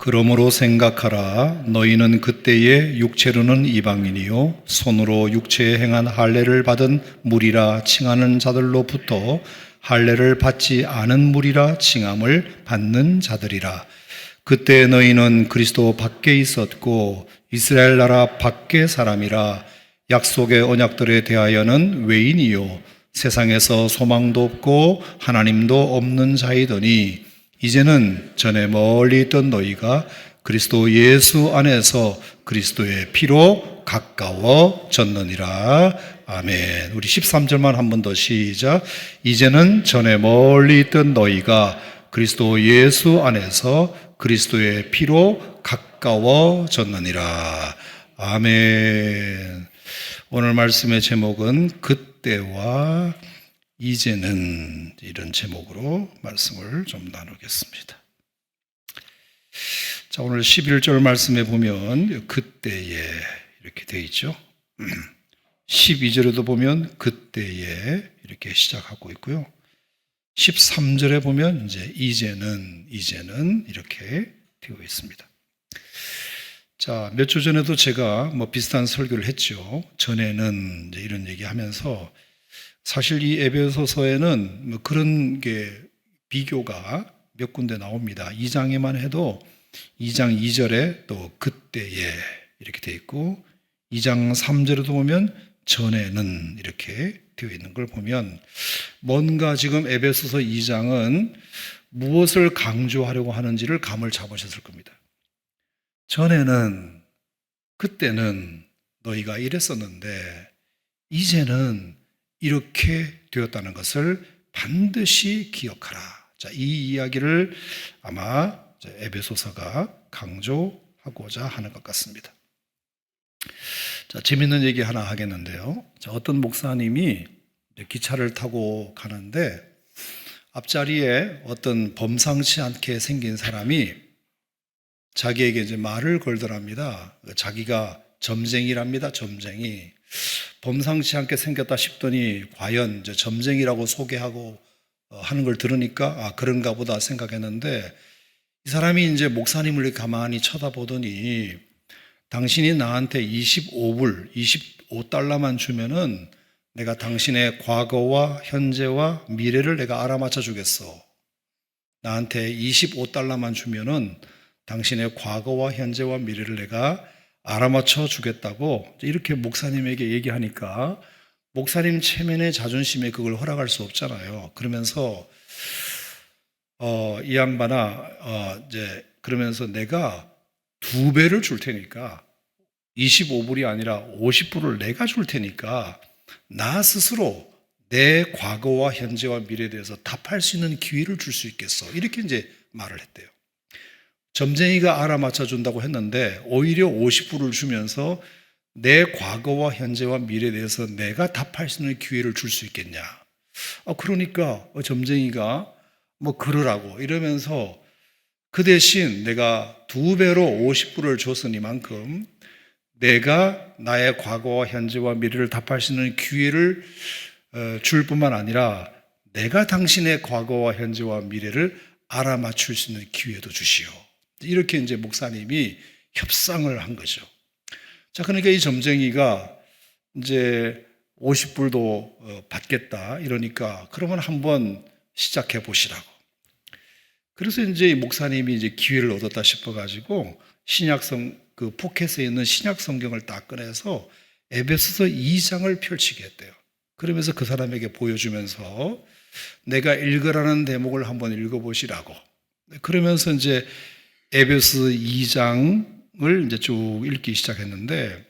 그러므로 생각하라. 너희는 그때에 육체로는 이방인이요 손으로 육체에 행한 할례를 받은 무리라 칭하는 자들로부터 할례를 받지 않은 무리라 칭함을 받는 자들이라. 그때 너희는 그리스도 밖에 있었고 이스라엘 나라 밖의 사람이라. 약속의 언약들에 대하여는 외인이요 세상에서 소망도 없고 하나님도 없는 자이더니 이제는 전에 멀리 있던 너희가 그리스도 예수 안에서 그리스도의 피로 가까워졌느니라. 아멘. 우리 13절만 한 번 더 시작. 이제는 전에 멀리 있던 너희가 그리스도 예수 안에서 그리스도의 피로 가까워졌느니라. 아멘. 오늘 말씀의 제목은 그때와 이제는, 이런 제목으로 말씀을 좀 나누겠습니다. 자, 오늘 11절 말씀에 보면 그때에 이렇게 되어 있죠. 12절에도 보면 그때에 이렇게 시작하고 있고요. 13절에 보면 이제 이제는 이렇게 되어 있습니다. 자, 몇 주 전에도 제가 비슷한 설교를 했죠. 전에는 이제 이런 얘기 하면서 사실 이 에베소서에는 그런 게 비교가 몇 군데 나옵니다. 2장에만 해도 2장 2절에 또 그때에 이렇게 되어 있고 2장 3절에도 보면 전에는 이렇게 되어 있는 걸 보면 뭔가 지금 에베소서 2장은 무엇을 강조하려고 하는지를 감을 잡으셨을 겁니다. 전에는, 그때는 너희가 이랬었는데 이제는 이렇게 되었다는 것을 반드시 기억하라. 자, 이 이야기를 아마 에베소서가 강조하고자 하는 것 같습니다. 자, 재밌는 얘기 하나 하겠는데요. 자, 어떤 목사님이 기차를 타고 가는데 앞자리에 어떤 범상치 않게 생긴 사람이 자기에게 이제 말을 걸더랍니다. 자기가 점쟁이랍니다. 점쟁이. 범상치 않게 생겼다 싶더니 과연 이제 점쟁이라고 소개하고 하는 걸 들으니까 그런가 보다 생각했는데 이 사람이 이제 목사님을 가만히 쳐다보더니 당신이 나한테 25달러만 주면은 내가 당신의 과거와 현재와 미래를 내가 알아맞혀 주겠어. 나한테 25달러만 주면은 당신의 과거와 현재와 미래를 내가 알아맞혀 주겠다고 이렇게 목사님에게 얘기하니까 목사님 체면의 자존심에 그걸 허락할 수 없잖아요. 그러면서 이 양반아 이제 그러면서 내가 2배를 줄 테니까 25불이 아니라 50불을 내가 줄 테니까 나 스스로 내 과거와 현재와 미래에 대해서 답할 수 있는 기회를 줄 수 있겠어. 이렇게 이제 말을 했대요. 점쟁이가 알아맞혀 준다고 했는데 오히려 50불을 주면서 내 과거와 현재와 미래에 대해서 내가 답할 수 있는 기회를 줄 수 있겠냐. 그러니까 점쟁이가 그러라고 이러면서 그 대신 내가 2배로 50불을 줬으니만큼 내가 나의 과거와 현재와 미래를 답할 수 있는 기회를 줄 뿐만 아니라 내가 당신의 과거와 현재와 미래를 알아맞힐 수 있는 기회도 주시오. 이렇게 이제 목사님이 협상을 한 거죠. 자, 그러니까 이 점쟁이가 이제 50불도 받겠다 이러니까 그러면 한번 시작해 보시라고. 그래서 이제 이 목사님이 이제 기회를 얻었다 싶어가지고 그 포켓에 있는 신약 성경을 딱 꺼내서 에베소서 2장을 펼치게 했대요. 그러면서 그 사람에게 보여주면서 내가 읽으라는 대목을 한번 읽어보시라고. 그러면서 이제 에베소 2장을 이제 쭉 읽기 시작했는데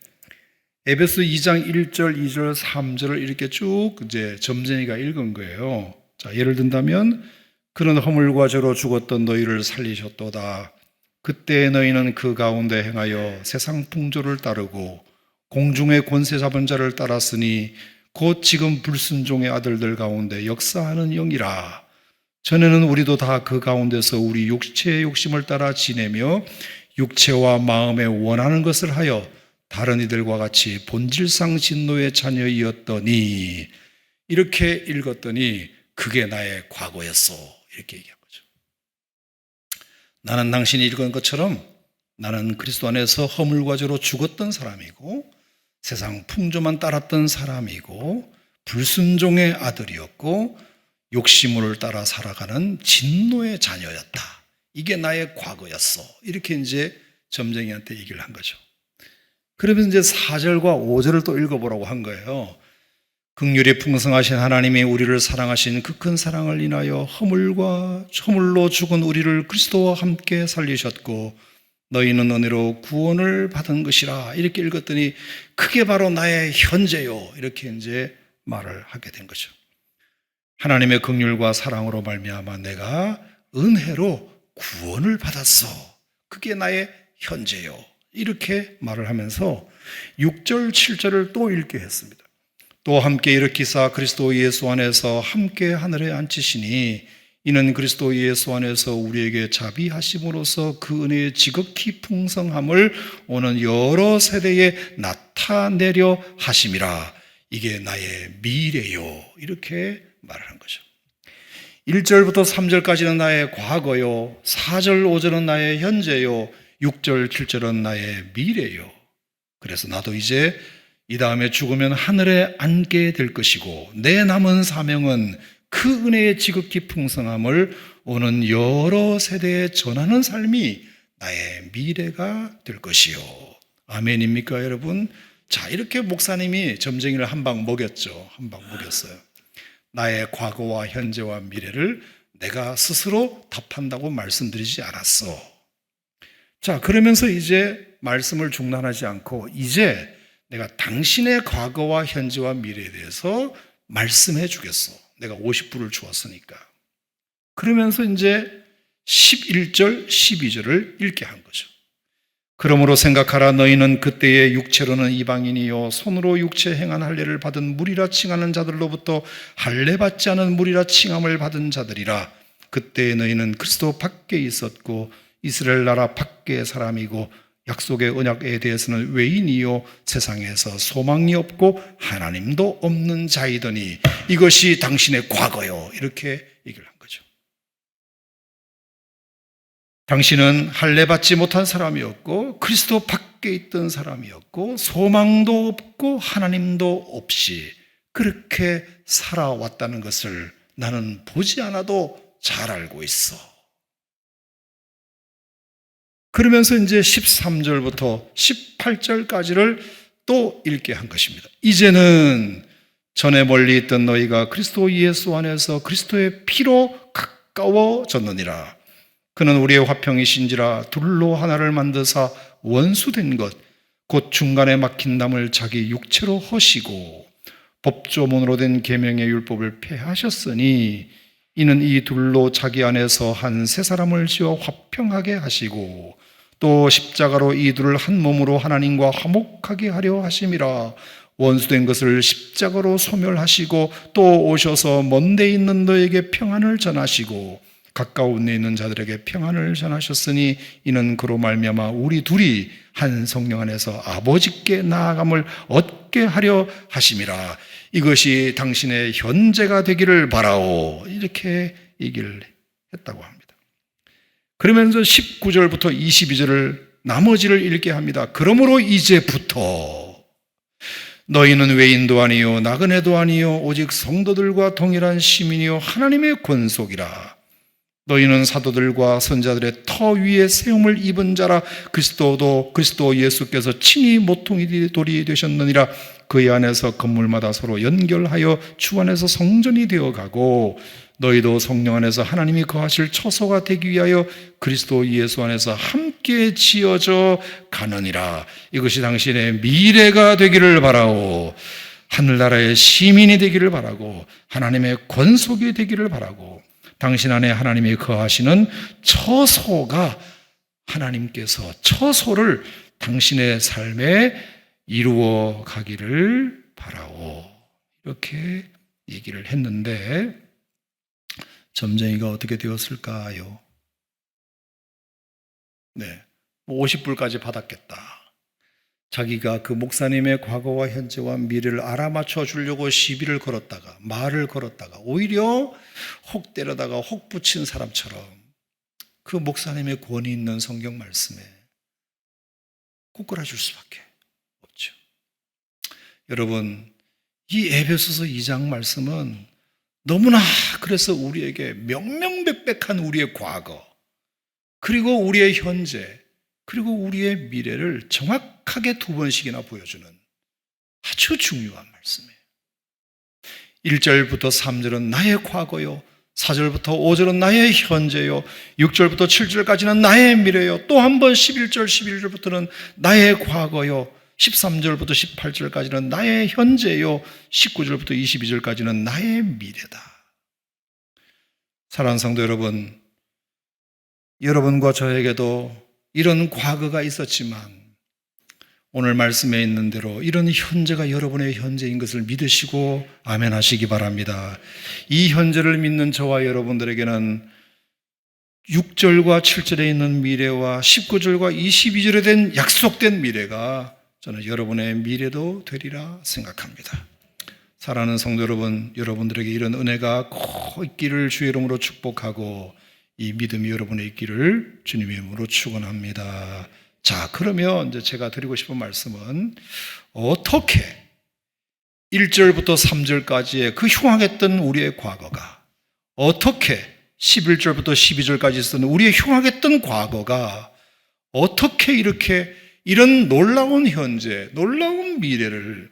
에베소 2장 1절, 2절, 3절을 이렇게 쭉 이제 점쟁이가 읽은 거예요. 자, 예를 든다면 그는 허물과 죄로 죽었던 너희를 살리셨도다. 그때 너희는 그 가운데 행하여 세상 풍조를 따르고 공중의 권세 잡은 자를 따랐으니 곧 지금 불순종의 아들들 가운데 역사하는 영이라. 전에는 우리도 다 그 가운데서 우리 육체의 욕심을 따라 지내며 육체와 마음에 원하는 것을 하여 다른 이들과 같이 본질상 진노의 자녀이었더니, 이렇게 읽었더니 그게 나의 과거였어, 이렇게 얘기한 거죠. 나는 당신이 읽은 것처럼 나는 그리스도 안에서 허물과 죄로 죽었던 사람이고 세상 풍조만 따랐던 사람이고 불순종의 아들이었고 욕심을 따라 살아가는 진노의 자녀였다. 이게 나의 과거였어. 이렇게 이제 점쟁이한테 얘기를 한 거죠. 그러면서 이제 4절과 5절을 또 읽어보라고 한 거예요. 긍휼이 풍성하신 하나님이 우리를 사랑하신 그 큰 사랑을 인하여 허물로 죽은 우리를 그리스도와 함께 살리셨고 너희는 은혜로 구원을 받은 것이라. 이렇게 읽었더니 그게 바로 나의 현재요. 이렇게 이제 말을 하게 된 거죠. 하나님의 긍휼과 사랑으로 말미암아 내가 은혜로 구원을 받았어. 그게 나의 현재요. 이렇게 말을 하면서 6절, 7절을 또 읽게 했습니다. 또 함께 일으키사 그리스도 예수 안에서 함께 하늘에 앉히시니 이는 그리스도 예수 안에서 우리에게 자비하심으로써 그 은혜의 지극히 풍성함을 오는 여러 세대에 나타내려 하심이라. 이게 나의 미래요. 이렇게 말을 한 거죠. 1절부터 3절까지는 나의 과거요, 4절, 5절은 나의 현재요, 6절, 7절은 나의 미래요. 그래서 나도 이제 이 다음에 죽으면 하늘에 앉게 될 것이고 내 남은 사명은 그 은혜의 지극히 풍성함을 오는 여러 세대에 전하는 삶이 나의 미래가 될 것이요. 아멘입니까, 여러분? 자, 이렇게 목사님이 점쟁이를 한 방 먹였죠. 한 방 먹였어요. 나의 과거와 현재와 미래를 내가 스스로 답한다고 말씀드리지 않았어. 자, 그러면서 이제 말씀을 중단하지 않고 이제 내가 당신의 과거와 현재와 미래에 대해서 말씀해 주겠어. 내가 50불을 주었으니까. 그러면서 이제 11절, 12절을 읽게 한 거죠. 그러므로 생각하라. 너희는 그때의 육체로는 이방인이요 손으로 육체 행한 할례를 받은 무리라 칭하는 자들로부터 할례 받지 않은 무리라 칭함을 받은 자들이라. 그때 너희는 그리스도 밖에 있었고 이스라엘 나라 밖의 사람이고 약속의 언약에 대해서는 외인이요 세상에서 소망이 없고 하나님도 없는 자이더니 이것이 당신의 과거요. 이렇게 얘기를 한 거죠. 당신은 할례 받지 못한 사람이었고 그리스도 밖에 있던 사람이었고 소망도 없고 하나님도 없이 그렇게 살아왔다는 것을 나는 보지 않아도 잘 알고 있어. 그러면서 이제 13절부터 18절까지를 또 읽게 한 것입니다. 이제는 전에 멀리 있던 너희가 그리스도 예수 안에서 그리스도의 피로 가까워졌느니라. 그는 우리의 화평이신지라 둘로 하나를 만드사 원수된 것 곧 중간에 막힌 담을 자기 육체로 허시고 법조문으로 된 계명의 율법을 폐하셨으니 이는 이 둘로 자기 안에서 한 세 사람을 지어 화평하게 하시고 또 십자가로 이 둘을 한 몸으로 하나님과 화목하게 하려 하심이라. 원수된 것을 십자가로 소멸하시고 또 오셔서 먼 데 있는 너에게 평안을 전하시고 가까운 데 있는 자들에게 평안을 전하셨으니 이는 그로 말미암아 우리 둘이 한 성령 안에서 아버지께 나아감을 얻게 하려 하심이라. 이것이 당신의 현재가 되기를 바라오. 이렇게 얘기를 했다고 합니다. 그러면서 19절부터 22절을 나머지를 읽게 합니다. 그러므로 이제부터 너희는 외인도 아니요 나그네도 아니요 오직 성도들과 동일한 시민이요 하나님의 권속이라. 너희는 사도들과 선자들의 터 위에 세움을 입은 자라. 그리스도 예수께서 친히 모퉁이 돌이 되셨느니라. 그의 안에서 건물마다 서로 연결하여 주 안에서 성전이 되어가고 너희도 성령 안에서 하나님이 거하실 처소가 되기 위하여 그리스도 예수 안에서 함께 지어져 가느니라. 이것이 당신의 미래가 되기를 바라오. 하늘나라의 시민이 되기를 바라고 하나님의 권속이 되기를 바라고 당신 안에 하나님이 거하시는 처소가 하나님께서 처소를 당신의 삶에 이루어 가기를 바라오. 이렇게 얘기를 했는데 점쟁이가 어떻게 되었을까요? 네, 50불까지 받았겠다. 자기가 그 목사님의 과거와 현재와 미래를 알아맞혀 주려고 시비를 걸었다가 말을 걸었다가 오히려 혹 때려다가 혹 붙인 사람처럼 그 목사님의 권위 있는 성경 말씀에 꼬꾸라질 수밖에 없죠. 여러분, 이 에베소서 2장 말씀은 너무나 그래서 우리에게 명명백백한 우리의 과거, 그리고 우리의 현재, 그리고 우리의 미래를 정확하게 두 번씩이나 보여주는 아주 중요한 말씀이에요. 1절부터 3절은 나의 과거요, 4절부터 5절은 나의 현재요, 6절부터 7절까지는 나의 미래요, 또 한 번 11절, 11절부터는 나의 과거요, 13절부터 18절까지는 나의 현재요, 19절부터 22절까지는 나의 미래다. 사랑하는 성도 여러분, 여러분과 저에게도 이런 과거가 있었지만 오늘 말씀에 있는 대로 이런 현재가 여러분의 현재인 것을 믿으시고 아멘 하시기 바랍니다. 이 현재를 믿는 저와 여러분들에게는 6절과 7절에 있는 미래와 19절과 22절에 된 약속된 미래가 저는 여러분의 미래도 되리라 생각합니다. 사랑하는 성도 여러분, 여러분들에게 이런 은혜가 꼭 있기를 주의 이름으로 축복하고 이 믿음이 여러분의 있기를 주님의 이름으로 축원합니다. 자, 그러면 이제 제가 드리고 싶은 말씀은 어떻게 1절부터 3절까지의 그 흉악했던 우리의 과거가, 어떻게 11절부터 12절까지 있었던 우리의 흉악했던 과거가 어떻게 이렇게 이런 놀라운 현재, 놀라운 미래를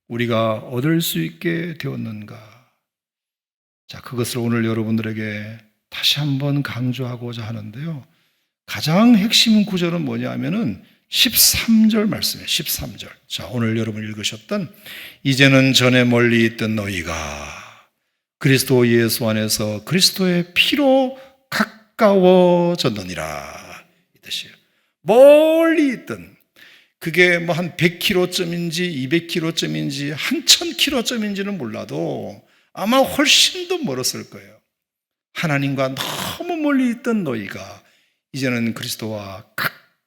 우리가 얻을 수 있게 되었는가? 자, 그것을 오늘 여러분들에게 다시 한번 강조하고자 하는데요. 가장 핵심 구절은 뭐냐면은 13절 말씀이에요. 13절. 자, 오늘 여러분 읽으셨던 이제는 전에 멀리 있던 너희가 그리스도 예수 안에서 그리스도의 피로 가까워졌느니라, 이 뜻이에요. 멀리 있던, 그게 뭐 한 100km쯤인지 200km쯤인지 한 1000km쯤인지는 몰라도 아마 훨씬 더 멀었을 거예요. 하나님과 너무 멀리 있던 너희가 이제는 그리스도와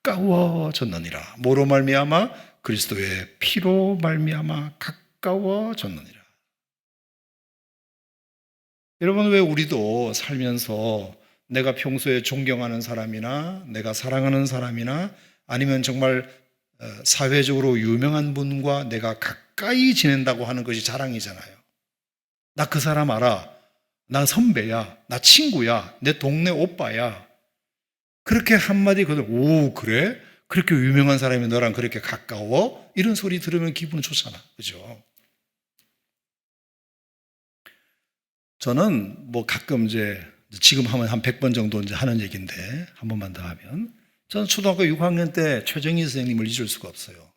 가까워졌느니라. 뭐로 말미암아? 그리스도의 피로 말미암아 가까워졌느니라. 여러분, 왜 우리도 살면서 내가 평소에 존경하는 사람이나 내가 사랑하는 사람이나 아니면 정말 사회적으로 유명한 분과 내가 가까이 지낸다고 하는 것이 자랑이잖아요. 나 그 사람 알아, 나 선배야, 나 친구야, 내 동네 오빠야. 그렇게 한마디 거들, 오, 그래? 그렇게 유명한 사람이 너랑 그렇게 가까워? 이런 소리 들으면 기분 좋잖아. 그죠? 저는 뭐 가끔 이제 지금 하면 한 100번 정도 이제 하는 얘기인데 한 번만 더 하면, 저는 초등학교 6학년 때 최정희 선생님을 잊을 수가 없어요.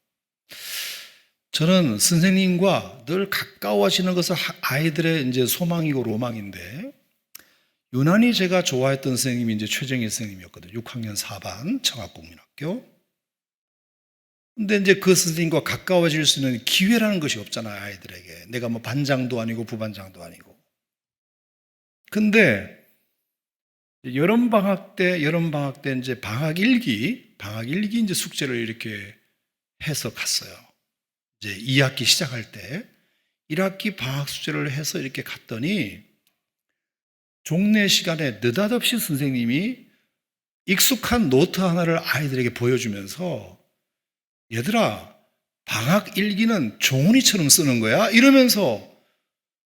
저는 선생님과 늘 가까워지는 것은 아이들의 이제 소망이고 로망인데, 유난히 제가 좋아했던 선생님이 이제 최정희 선생님이었거든요. 6학년 4반 청학국민학교. 근데 이제 그 선생님과 가까워질 수 있는 기회라는 것이 없잖아요, 아이들에게. 내가 뭐 반장도 아니고 부반장도 아니고. 근데 여름방학 때 이제 방학 일기 이제 숙제를 이렇게 해서 갔어요. 이제 2학기 시작할 때 1학기 방학 숙제를 해서 이렇게 갔더니 종례 시간에 느닷없이 선생님이 익숙한 노트 하나를 아이들에게 보여주면서, 얘들아, 방학 일기는 종훈이처럼 쓰는 거야? 이러면서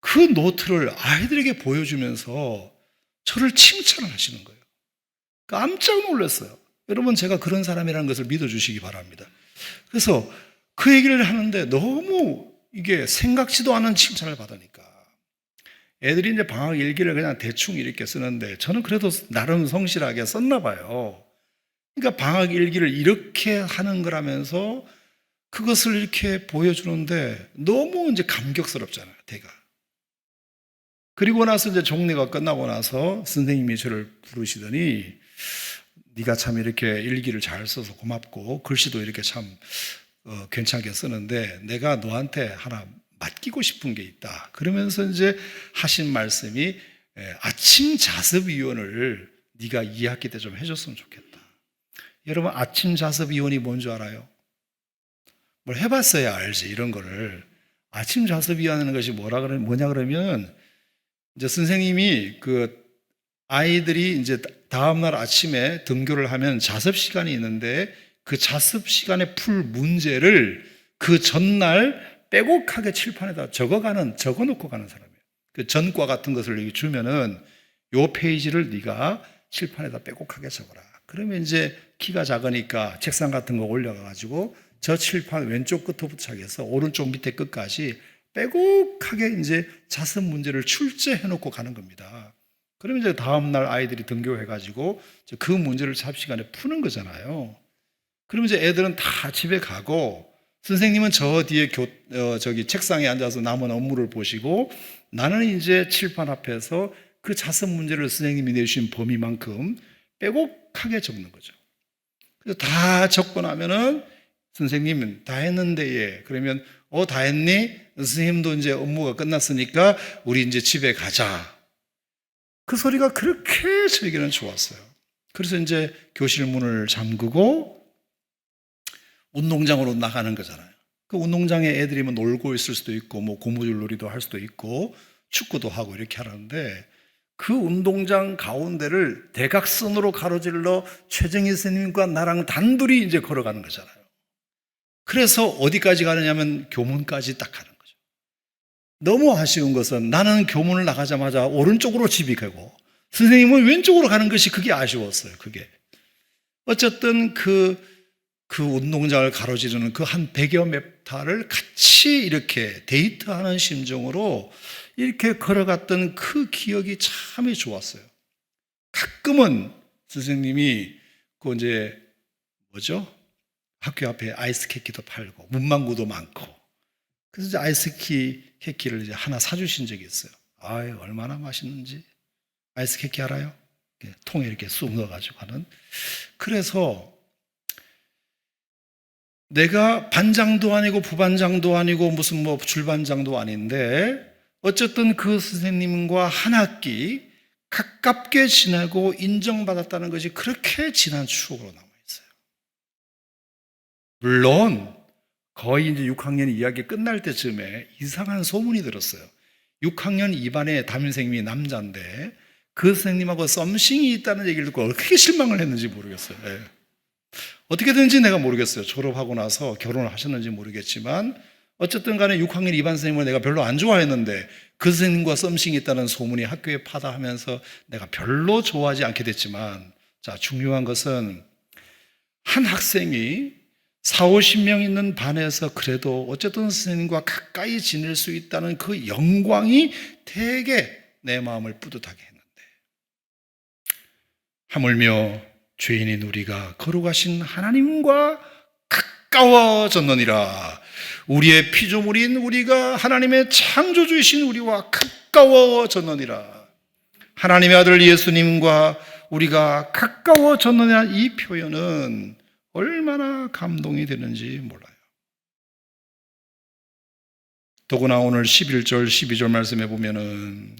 그 노트를 아이들에게 보여주면서 저를 칭찬을 하시는 거예요. 깜짝 놀랐어요. 여러분, 제가 그런 사람이라는 것을 믿어주시기 바랍니다. 그래서 그 얘기를 하는데 너무 이게 생각지도 않은 칭찬을 받으니까 애들이 이제 방학 일기를 그냥 대충 이렇게 쓰는데 저는 그래도 나름 성실하게 썼나 봐요. 그러니까 방학 일기를 이렇게 하는 거라면서 그것을 이렇게 보여주는데 너무 이제 감격스럽잖아요, 제가. 그리고 나서 이제 종례가 끝나고 나서 선생님이 저를 부르시더니, 네가 참 이렇게 일기를 잘 써서 고맙고 글씨도 이렇게 참 괜찮게 쓰는데 내가 너한테 하나 맡기고 싶은 게 있다. 그러면서 이제 하신 말씀이, 아침 자습위원을 네가 2학기 때 좀 해줬으면 좋겠다. 여러분, 아침 자습위원이 뭔지 알아요? 뭘 해봤어야 알지, 이런 거를. 아침 자습위원하는 것이 뭐냐 그러면, 이제 선생님이 그 아이들이 이제 다음날 아침에 등교를 하면 자습 시간이 있는데 그 자습 시간에 풀 문제를 그 전날 빼곡하게 칠판에다 적어놓고 가는 사람이에요. 그 전과 같은 것을 주면은 요 페이지를 네가 칠판에다 빼곡하게 적어라. 그러면 이제 키가 작으니까 책상 같은 거 올려가지고 저 칠판 왼쪽 끝부터 시작해서 오른쪽 밑에 끝까지 빼곡하게 이제 자습 문제를 출제해놓고 가는 겁니다. 그러면 이제 다음날 아이들이 등교해가지고 그 문제를 자습 시간에 푸는 거잖아요. 그러면 이제 애들은 다 집에 가고 선생님은 저 뒤에 저기 책상에 앉아서 남은 업무를 보시고 나는 이제 칠판 앞에서 그 자습 문제를 선생님이 내주신 범위만큼 빼곡하게 적는 거죠. 그래서 다 적고 나면은 선생님은 다 했는데 예. 그러면 다 했니? 선생님도 이제 업무가 끝났으니까 우리 이제 집에 가자. 그 소리가 그렇게 저에게는 좋았어요. 그래서 이제 교실 문을 잠그고 운동장으로 나가는 거잖아요. 그 운동장에 애들이 뭐 놀고 있을 수도 있고 뭐 고무줄 놀이도 할 수도 있고 축구도 하고 이렇게 하는데 그 운동장 가운데를 대각선으로 가로질러 최정희 선생님과 나랑 단둘이 이제 걸어가는 거잖아요. 그래서 어디까지 가느냐면 교문까지 딱 가는 거죠. 너무 아쉬운 것은 나는 교문을 나가자마자 오른쪽으로 집이 가고 선생님은 왼쪽으로 가는 것이 그게 아쉬웠어요. 그게. 어쨌든 그 운동장을 가로지르는 그 한 100여 미터를 같이 이렇게 데이트하는 심정으로 이렇게 걸어갔던 그 기억이 참 좋았어요. 가끔은 선생님이 그 이제 뭐죠? 학교 앞에 아이스 캐키도 팔고 문방구도 많고 그래서 이제 아이스 캐키를 이제 하나 사주신 적이 있어요. 아유 얼마나 맛있는지. 아이스 캐키 알아요? 통에 이렇게 쑥 넣어가지고 하는. 그래서 내가 반장도 아니고 부반장도 아니고 무슨 뭐 줄반장도 아닌데 어쨌든 그 선생님과 한 학기 가깝게 지내고 인정받았다는 것이 그렇게 진한 추억으로 남아있어요. 물론 거의 이제 6학년 이야기 끝날 때쯤에 이상한 소문이 들었어요. 6학년 2반에 담임선생님이 남자인데 그 선생님하고 썸씽이 있다는 얘기를 듣고 어떻게 실망을 했는지 모르겠어요. 네. 어떻게 된지 내가 모르겠어요. 졸업하고 나서 결혼을 하셨는지 모르겠지만 어쨌든 간에 6학년 2반 선생님을 내가 별로 안 좋아했는데 그 선생님과 썸씽이 있다는 소문이 학교에 파다하면서 내가 별로 좋아하지 않게 됐지만 자 중요한 것은 한 학생이 40-50명 있는 반에서 그래도 어쨌든 선생님과 가까이 지낼 수 있다는 그 영광이 되게 내 마음을 뿌듯하게 했는데 하물며 죄인인 우리가 거룩하신 하나님과 가까워졌느니라. 우리의 피조물인 우리가 하나님의 창조주이신 우리와 가까워졌느니라. 하나님의 아들 예수님과 우리가 가까워졌느냐 이 표현은 얼마나 감동이 되는지 몰라요. 더구나 오늘 11절 12절 말씀에 보면은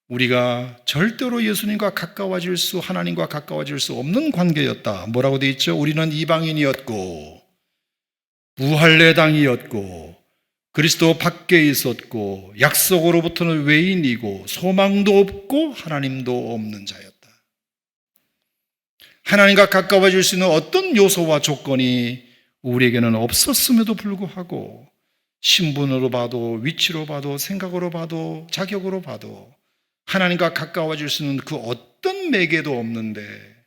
우리가 절대로 예수님과 가까워질 하나님과 가까워질 수 없는 관계였다. 뭐라고 되어 있죠? 우리는 이방인이었고 무할례 당이었고 그리스도 밖에 있었고 약속으로부터는 외인이고 소망도 없고 하나님도 없는 자였다. 하나님과 가까워질 수 있는 어떤 요소와 조건이 우리에게는 없었음에도 불구하고 신분으로 봐도 위치로 봐도 생각으로 봐도 자격으로 봐도 하나님과 가까워질 수 있는 그 어떤 매개도 없는데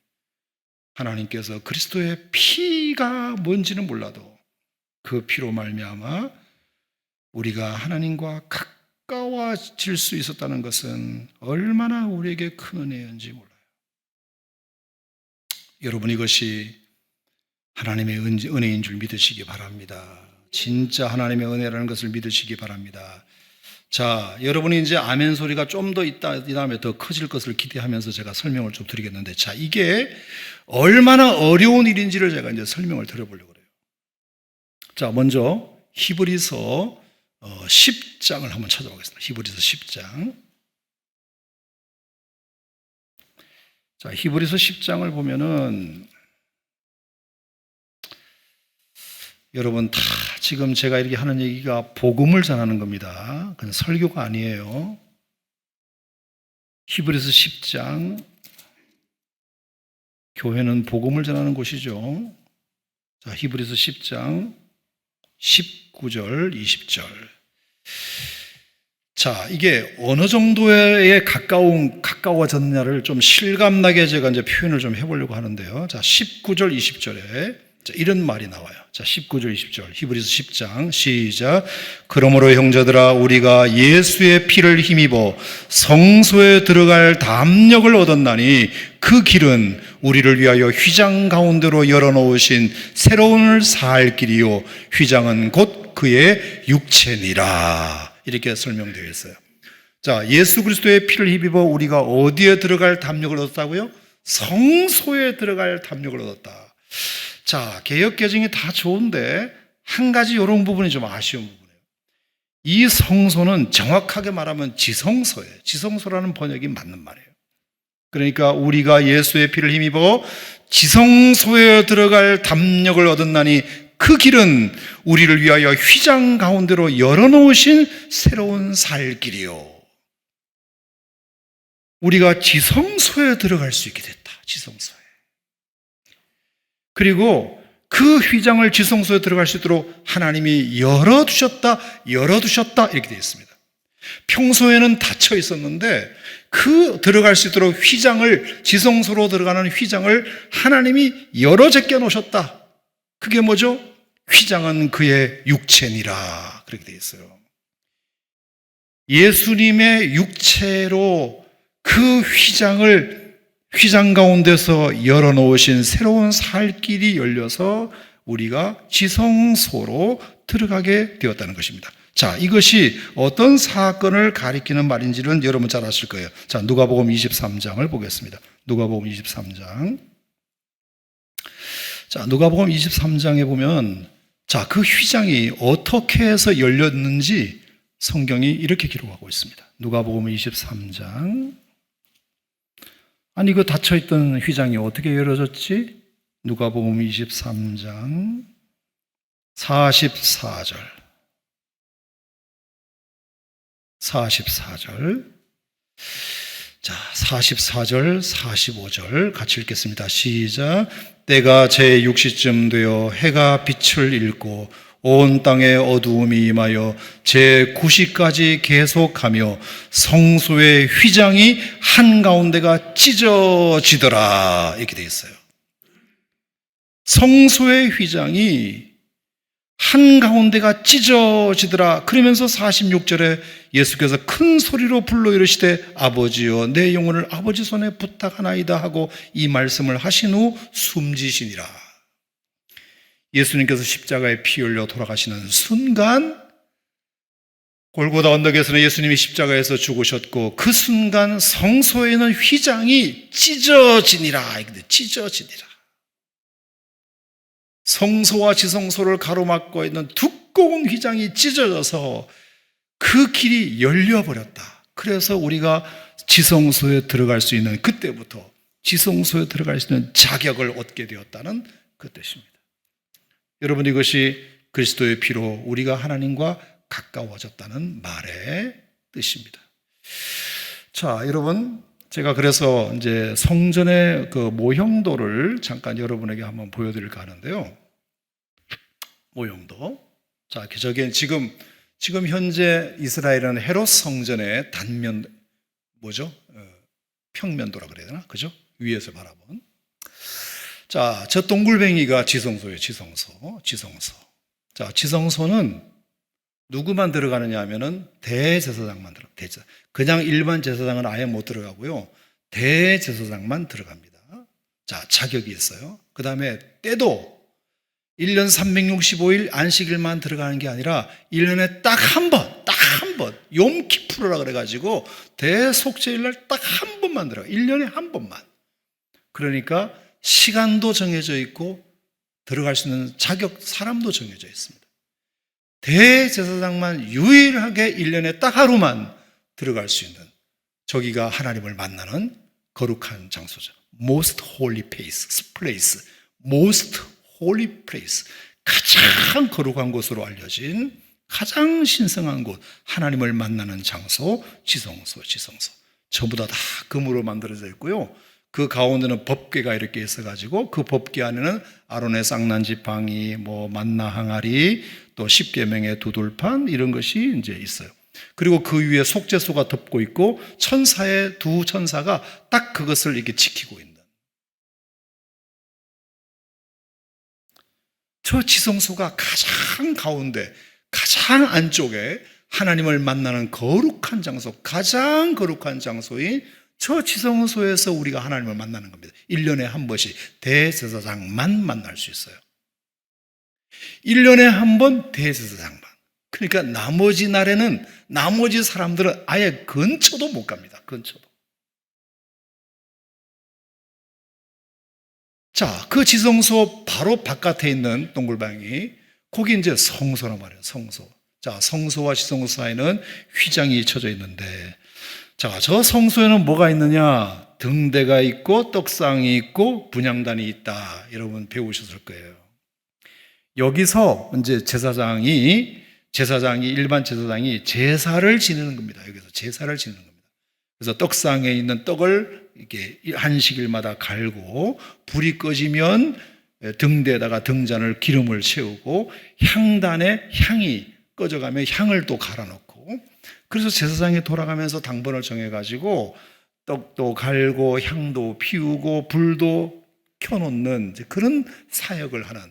하나님께서 그리스도의 피가 뭔지는 몰라도 그 피로 말미암아 우리가 하나님과 가까워질 수 있었다는 것은 얼마나 우리에게 큰 은혜인지 몰라요. 여러분 이것이 하나님의 은혜인 줄 믿으시기 바랍니다. 진짜 하나님의 은혜라는 것을 믿으시기 바랍니다. 자, 여러분이 이제 아멘 소리가 좀 더 이 다음에 더 커질 것을 기대하면서 제가 설명을 좀 드리겠는데, 자, 이게 얼마나 어려운 일인지를 제가 이제 설명을 드려보려고 그래요. 자, 먼저 히브리서 10장을 한번 찾아보겠습니다. 히브리서 10장. 자, 히브리서 10장을 보면은 여러분 다 지금 제가 이렇게 하는 얘기가 복음을 전하는 겁니다. 그건 설교가 아니에요. 히브리서 10장. 교회는 복음을 전하는 곳이죠. 자, 히브리서 10장 19절, 20절. 자, 이게 어느 정도에 가까워졌냐를 좀 실감나게 제가 이제 표현을 좀 해보려고 하는데요. 자, 19절, 20절에 이런 말이 나와요. 자, 19절, 20절. 히브리서 10장 시작. 그러므로 형제들아, 우리가 예수의 피를 힘입어 성소에 들어갈 담력을 얻었나니 그 길은 우리를 위하여 휘장 가운데로 열어놓으신 새로운 살 길이요 휘장은 곧 그의 육체니라. 이렇게 설명되어 있어요. 자, 예수 그리스도의 피를 힘입어 우리가 어디에 들어갈 담력을 얻었다고요? 성소에 들어갈 담력을 얻었다. 자, 개역개정이 다 좋은데 한 가지 이런 부분이 좀 아쉬운 부분이에요. 이 성소는 정확하게 말하면 지성소예요. 지성소라는 번역이 맞는 말이에요. 그러니까 우리가 예수의 피를 힘입어 지성소에 들어갈 담력을 얻었나니 그 길은 우리를 위하여 휘장 가운데로 열어놓으신 새로운 살 길이요. 우리가 지성소에 들어갈 수 있게 됐다. 지성소에. 그리고 그 휘장을 지성소에 들어갈 수 있도록 하나님이 열어두셨다 이렇게 되어 있습니다. 평소에는 닫혀 있었는데 그 들어갈 수 있도록 휘장을, 지성소로 들어가는 휘장을 하나님이 열어 제껴 놓으셨다. 그게 뭐죠? 휘장은 그의 육체니라. 그렇게 되어 있어요. 예수님의 육체로 그 휘장 가운데서 열어놓으신 새로운 살 길이 열려서 우리가 지성소로 들어가게 되었다는 것입니다. 자, 이것이 어떤 사건을 가리키는 말인지는 여러분 잘 아실 거예요. 자, 누가복음 23장을 보겠습니다. 누가복음 23장. 자, 누가복음 23장에 보면, 자, 그 휘장이 어떻게 해서 열렸는지 성경이 이렇게 기록하고 있습니다. 누가복음 23장. 아니, 그 닫혀있던 휘장이 어떻게 열어졌지? 누가복음 23장 44절. 44절. 자, 44절, 45절 같이 읽겠습니다. 시작. 때가 제6시쯤 되어 해가 빛을 잃고 온 땅에 어두움이 임하여 제9시까지 계속하며 성소의 휘장이 한가운데가 찢어지더라. 이렇게 되어 있어요. 성소의 휘장이 한가운데가 찢어지더라. 그러면서 46절에 예수께서 큰 소리로 불러 이르시되 아버지여 내 영혼을 아버지 손에 부탁하나이다 하고 이 말씀을 하신 후 숨지시니라. 예수님께서 십자가에 피 흘려 돌아가시는 순간, 골고다 언덕에서는 예수님이 십자가에서 죽으셨고 그 순간 성소에 있는 휘장이 찢어지니라. 찢어지니라. 성소와 지성소를 가로막고 있는 두꺼운 휘장이 찢어져서 그 길이 열려버렸다. 그래서 우리가 지성소에 들어갈 수 있는, 그때부터 지성소에 들어갈 수 있는 자격을 얻게 되었다는 그 뜻입니다. 여러분, 이것이 그리스도의 피로 우리가 하나님과 가까워졌다는 말의 뜻입니다. 자, 여러분, 제가 그래서 이제 성전의 그 모형도를 잠깐 여러분에게 한번 보여드릴까 하는데요. 모형도. 자, 저게 지금 현재 이스라엘은 헤롯 성전의 단면, 뭐죠? 평면도라 그래야 되나? 그죠? 위에서 바라본. 자, 저 동글뱅이가 지성소예요. 지성소. 자, 지성소는 누구만 들어가느냐 하면은 대제사장만 들어갑니다. 그냥 일반 제사장은 아예 못 들어가고요. 대제사장만 들어갑니다. 자, 자격이 있어요. 그 다음에 때도 1년 365일 안식일만 들어가는 게 아니라 1년에 딱 한 번, 욤키푸르라 그래가지고 대속죄일날 딱 한 번만 들어가. 1년에 한 번만. 그러니까 시간도 정해져 있고 들어갈 수 있는 자격, 사람도 정해져 있습니다. 대제사장만 유일하게 1년에 딱 하루만 들어갈 수 있는, 저기가 하나님을 만나는 거룩한 장소죠. Most holy place, most holy place. 가장 거룩한 곳으로 알려진 가장 신성한 곳, 하나님을 만나는 장소, 지성소. 전부 다 금으로 만들어져 있고요. 그 가운데는 법궤가 이렇게 있어가지고 그 법궤 안에는 아론의 쌍난 지팡이, 뭐 만나 항아리, 또 십계명의 두들판 이런 것이 이제 있어요. 그리고 그 위에 속죄소가 덮고 있고 천사의 두 천사가 딱 그것을 이렇게 지키고 있는. 저 지성소가 가장 가운데, 가장 안쪽에 하나님을 만나는 거룩한 장소, 가장 거룩한 장소인 저 지성소에서 우리가 하나님을 만나는 겁니다. 1년에 한 번씩 대제사장만 만날 수 있어요. 1년에 한 번 대제사장만. 그러니까 나머지 날에는 나머지 사람들은 아예 근처도 못 갑니다. 근처도. 자, 그 지성소 바로 바깥에 있는 동굴방이 거기 이제 성소란 말이에요. 성소. 자, 성소와 지성소 사이는 휘장이 쳐져 있는데, 자, 저 성소에는 뭐가 있느냐? 등대가 있고 떡상이 있고 분향단이 있다. 여러분 배우셨을 거예요. 여기서 이제 일반 제사장이 제사를 지내는 겁니다. 여기서 제사를 지내는 겁니다. 그래서 떡상에 있는 떡을 이렇게 한식일마다 갈고 불이 꺼지면 등대에다가 등잔을 기름을 채우고 향단에 향이 꺼져가면 향을 또 갈아놓고, 그래서 제사장이 돌아가면서 당번을 정해가지고 떡도 갈고 향도 피우고 불도 켜놓는 그런 사역을 하는,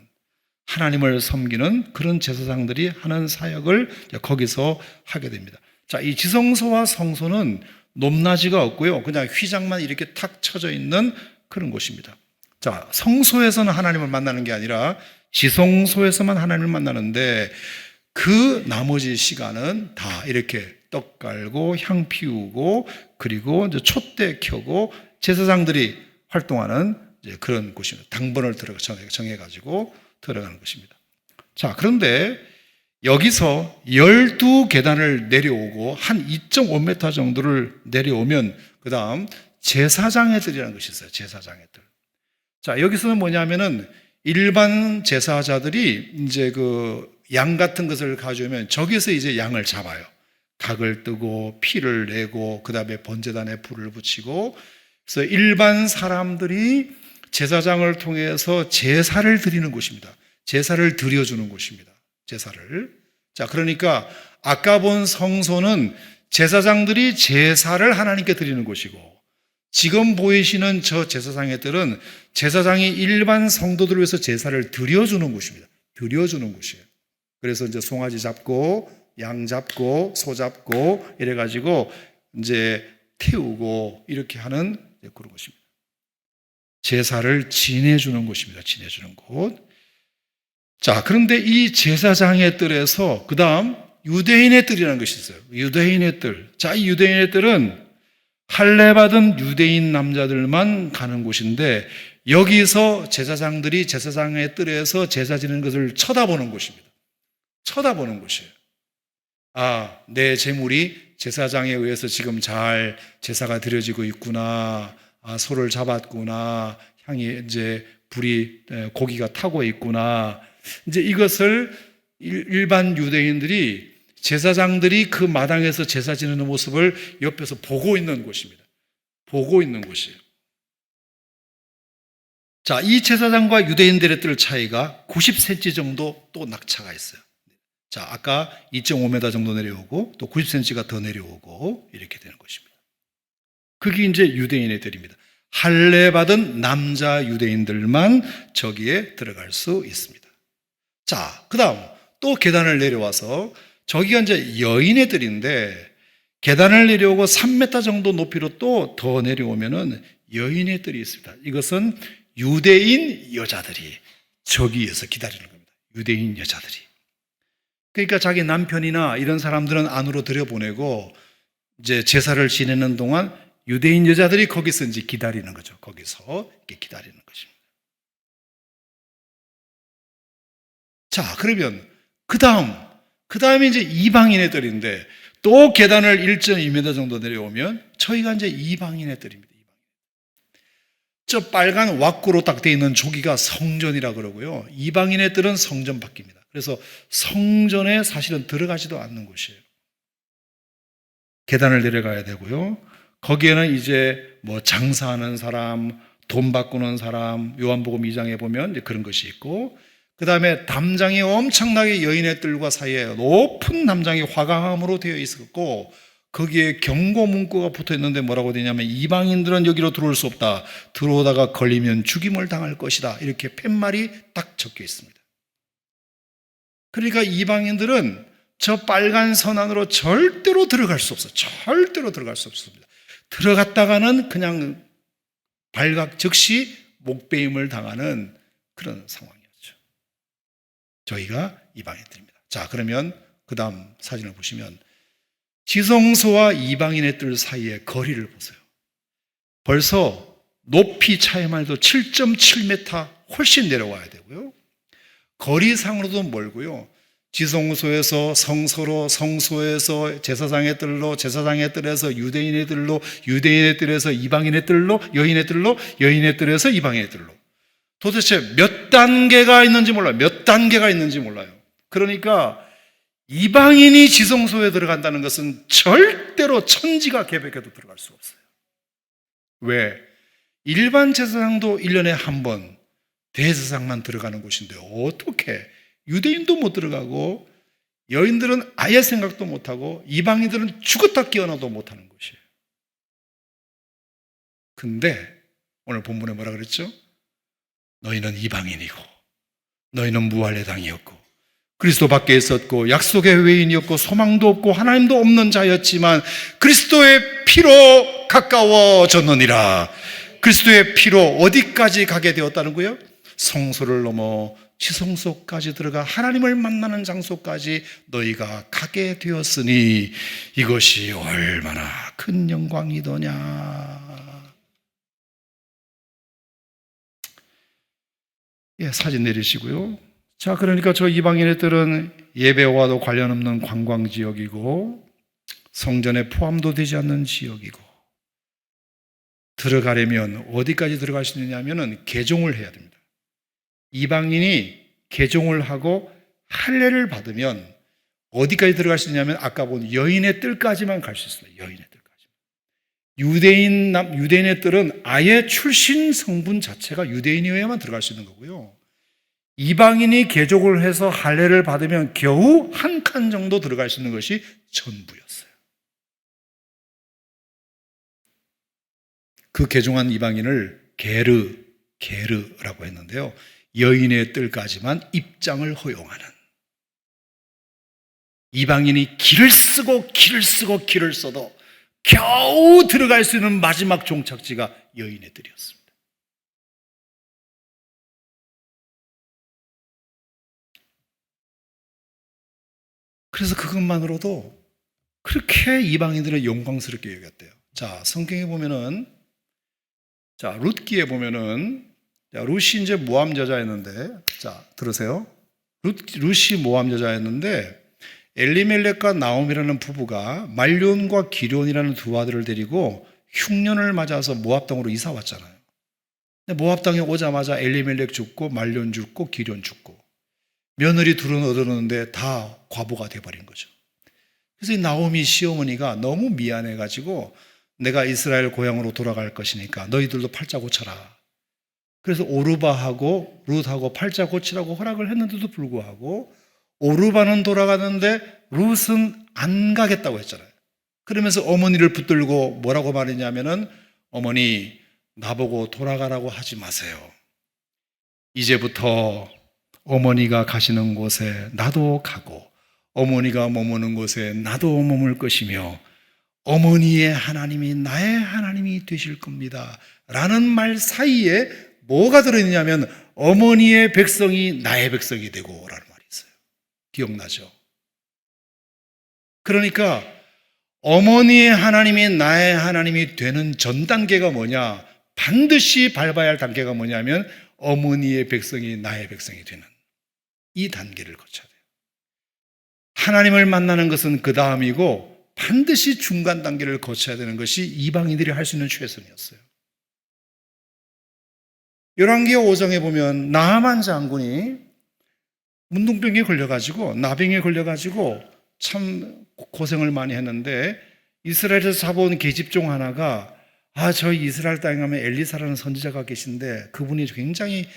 하나님을 섬기는 그런 제사장들이 하는 사역을 거기서 하게 됩니다. 자, 이 지성소와 성소는 높낮이가 없고요, 그냥 휘장만 이렇게 탁 쳐져 있는 그런 곳입니다. 자, 성소에서는 하나님을 만나는 게 아니라 지성소에서만 하나님을 만나는데, 그 나머지 시간은 다 이렇게 떡 깔고 향 피우고 그리고 이제 촛대 켜고 제사장들이 활동하는 이제 그런 곳입니다. 당번을 정해가지고 들어가는 것입니다. 자, 그런데 여기서 12계단을 내려오고 한 2.5m 정도를 내려오면 그 다음 제사장애들이라는 것이 있어요. 제사장애들. 자, 여기서는 뭐냐면은 일반 제사자들이 이제 그 양 같은 것을 가져오면 저기서 이제 양을 잡아요. 각을 뜨고 피를 내고 그 다음에 번제단에 불을 붙이고, 그래서 일반 사람들이 제사장을 통해서 제사를 드리는 곳입니다. 제사를 드려주는 곳입니다. 제사를. 자, 그러니까 아까 본 성소는 제사장들이 제사를 하나님께 드리는 곳이고, 지금 보이시는 저 제사장애들은 제사장이 일반 성도들을 위해서 제사를 드려주는 곳입니다. 드려주는 곳이에요. 그래서 이제 송아지 잡고 양 잡고 소 잡고 이래가지고 이제 태우고 이렇게 하는 그런 곳입니다. 제사를 지내주는 곳입니다. 지내주는 곳. 자, 그런데 이 제사장의 뜰에서 그 다음 유대인의 뜰이라는 것이 있어요. 유대인의 뜰. 자, 이 유대인의 뜰은 할례받은 유대인 남자들만 가는 곳인데, 여기서 제사장들이 제사장의 뜰에서 제사 지내는 것을 쳐다보는 곳입니다. 쳐다보는 곳이에요. 아, 내 재물이 제사장에 의해서 지금 잘 제사가 드려지고 있구나. 아, 소를 잡았구나. 향이 이제 불이 고기가 타고 있구나. 이제 이것을 일반 유대인들이, 제사장들이 그 마당에서 제사 지내는 모습을 옆에서 보고 있는 곳입니다. 보고 있는 곳이에요. 자, 이 제사장과 유대인들의 뜰 차이가 90cm 정도 또 낙차가 있어요. 자, 아까 2.5m 정도 내려오고 또 90cm가 더 내려오고 이렇게 되는 것입니다. 그게 이제 유대인의 뜰입니다. 할례 받은 남자 유대인들만 저기에 들어갈 수 있습니다. 자, 그 다음 또 계단을 내려와서 저기가 이제 여인의 뜰인데, 계단을 내려오고 3m 정도 높이로 또 더 내려오면은 여인의 뜰이 있습니다. 이것은 유대인 여자들이 저기에서 기다리는 겁니다. 유대인 여자들이. 그러니까 자기 남편이나 이런 사람들은 안으로 들여보내고 이제 제사를 지내는 동안 유대인 여자들이 거기서 이제 기다리는 거죠. 거기서 이렇게 기다리는 것입니다. 자, 그러면 그 다음에 이제 이방인의 뜰인데, 또 계단을 1.2m 정도 내려오면 저희가 이제 이방인의 뜰입니다. 저 빨간 왁구로 딱 되어 있는 조기가 성전이라 그러고요. 이방인의 뜰은 성전 밖입니다. 그래서 성전에 사실은 들어가지도 않는 곳이에요. 계단을 내려가야 되고요. 거기에는 이제 뭐 장사하는 사람, 돈 바꾸는 사람, 요한복음 2장에 보면 이제 그런 것이 있고, 그 다음에 담장이 엄청나게 여인의 뜰과 사이에 높은 담장이 화강암으로 되어 있었고, 거기에 경고 문구가 붙어 있는데 뭐라고 되냐면 이방인들은 여기로 들어올 수 없다. 들어오다가 걸리면 죽임을 당할 것이다. 이렇게 팻말이 딱 적혀 있습니다. 그러니까 이방인들은 저 빨간 선 안으로 절대로 들어갈 수 없어요. 절대로 들어갈 수 없습니다. 들어갔다가는 그냥 발각 즉시 목베임을 당하는 그런 상황이었죠. 저희가 이방인들입니다. 자, 그러면 그 다음 사진을 보시면 지성소와 이방인의 뜰 사이의 거리를 보세요. 벌써 높이 차이만 해도 7.7m 훨씬 내려와야 되고요. 거리상으로도 멀고요. 지성소에서 성소로, 성소에서 제사장의 뜰로, 제사장의 뜰에서 유대인의 뜰로, 유대인의 뜰에서 이방인의 뜰로, 여인의 뜰로, 여인의 뜰에서 이방인의 뜰로. 도대체 몇 단계가 있는지 몰라요. 몇 단계가 있는지 몰라요. 그러니까 이방인이 지성소에 들어간다는 것은 절대로 천지가 계획해도 들어갈 수 없어요. 왜? 일반 제사장도 1년에 한 번 대제사장만 들어가는 곳인데 어떻게 유대인도 못 들어가고 여인들은 아예 생각도 못하고 이방인들은 죽었다 깨어나도 못하는 곳이에요. 근데 오늘 본문에 뭐라 그랬죠? 너희는 이방인이고 너희는 무할의 당이었고 그리스도 밖에 있었고 약속의 외인이었고 소망도 없고 하나님도 없는 자였지만 그리스도의 피로 가까워졌느니라. 그리스도의 피로 어디까지 가게 되었다는 거예요? 성소를 넘어 지성소까지 들어가 하나님을 만나는 장소까지 너희가 가게 되었으니 이것이 얼마나 큰 영광이더냐. 예, 사진 내리시고요. 자, 그러니까 저 이방인의 뜰은 예배와도 관련 없는 관광지역이고 성전에 포함도 되지 않는 지역이고 들어가려면 어디까지 들어갈 수 있느냐 하면은 개종을 해야 됩니다. 이방인이 개종을 하고 할례를 받으면 어디까지 들어갈 수 있냐면 아까 본 여인의 뜰까지만 갈 수 있어요. 여인의 뜰까지. 유대인의 뜰은 아예 출신 성분 자체가 유대인이어야만 들어갈 수 있는 거고요. 이방인이 개종을 해서 할례를 받으면 겨우 한 칸 정도 들어갈 수 있는 것이 전부였어요. 그 개종한 이방인을 게르라고 했는데요. 여인의 뜰까지만 입장을 허용하는, 이방인이 길을 써도 겨우 들어갈 수 있는 마지막 종착지가 여인의 뜰이었습니다. 그래서 그것만으로도 그렇게 이방인들은 영광스럽게 여겼대요. 자, 성경에 보면은, 자, 룻기에 보면은, 자, 룻이 이제 모함 여자였는데, 자, 들으세요. 룻이 모함 여자였는데, 엘리멜렉과 나옴이라는 부부가 말론과 기럨이라는 두 아들을 데리고 흉년을 맞아서 모압 땅으로 이사 왔잖아요. 근데 모압 땅에 오자마자 엘리멜렉 죽고 말론 죽고 기럨 죽고 며느리 둘은 얻었는데 다 과부가 돼버린 거죠. 그래서 이 나오미 시어머니가 너무 미안해가지고 내가 이스라엘 고향으로 돌아갈 것이니까 너희들도 팔자 고쳐라. 그래서 오르바하고 룻하고 팔자 고치라고 허락을 했는데도 불구하고 오르바는 돌아가는데 룻은 안 가겠다고 했잖아요. 그러면서 어머니를 붙들고 뭐라고 말했냐면은 어머니 나보고 돌아가라고 하지 마세요. 이제부터 어머니가 가시는 곳에 나도 가고 어머니가 머무는 곳에 나도 머물 것이며 어머니의 하나님이 나의 하나님이 되실 겁니다 라는 말 사이에 뭐가 들어있냐면 어머니의 백성이 나의 백성이 되고 라는 말이 있어요. 기억나죠? 그러니까 어머니의 하나님이 나의 하나님이 되는 전 단계가 뭐냐? 반드시 밟아야 할 단계가 뭐냐면 어머니의 백성이 나의 백성이 되는 이 단계를 거쳐야 돼요. 하나님을 만나는 것은 그 다음이고 반드시 중간 단계를 거쳐야 되는 것이 이방인들이 할 수 있는 최선이었어요. 열왕기하 5장에 보면 나하만 장군이 문둥병에 걸려가지고 나병에 걸려가지고 참 고생을 많이 했는데 이스라엘에서 잡아온 계집 중 하나가 저희 이스라엘 땅에 가면 엘리사라는 선지자가 계신데 그분이 굉장히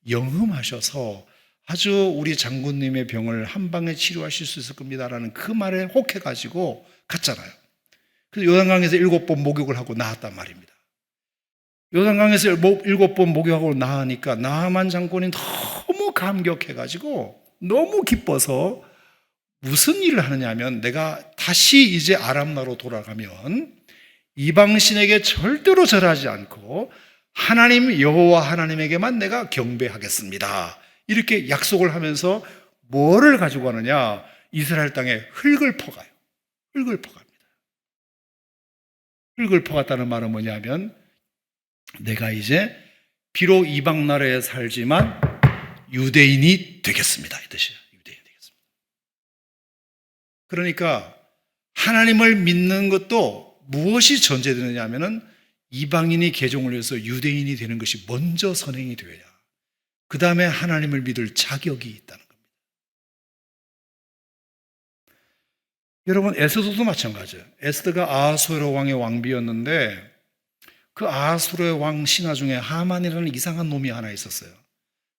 영험하셔서 아주 우리 장군님의 병을 한 방에 치료하실 수 있을 겁니다라는 그 말에 혹해가지고 갔잖아요. 그래서 요단강에서 7번 목욕을 하고 나왔단 말입니다. 요단강에서 7번 목욕하고 나으니까 나하만 장군이 너무 감격해가지고 너무 기뻐서 무슨 일을 하느냐 하면 내가 다시 이제 아람나로 돌아가면 이방신에게 절대로 절하지 않고 하나님 여호와 하나님에게만 내가 경배하겠습니다. 이렇게 약속을 하면서 뭐를 가지고 가느냐? 이스라엘 땅에 흙을 퍼가요. 흙을 퍼갑니다. 흙을 퍼갔다는 말은 뭐냐면 내가 이제 비록 이방 나라에 살지만 유대인이 되겠습니다. 이 뜻이에요. 유대인이 되겠습니다. 그러니까 하나님을 믿는 것도 무엇이 전제되느냐 하면은 이방인이 개종을 해서 유대인이 되는 것이 먼저 선행이 되어야 그 다음에 하나님을 믿을 자격이 있다는 겁니다. 여러분 에스더도 마찬가지예요. 에스더가 아하수에로 왕의 왕비였는데 그 아하수에로 왕 신하 중에 하만이라는 이상한 놈이 하나 있었어요.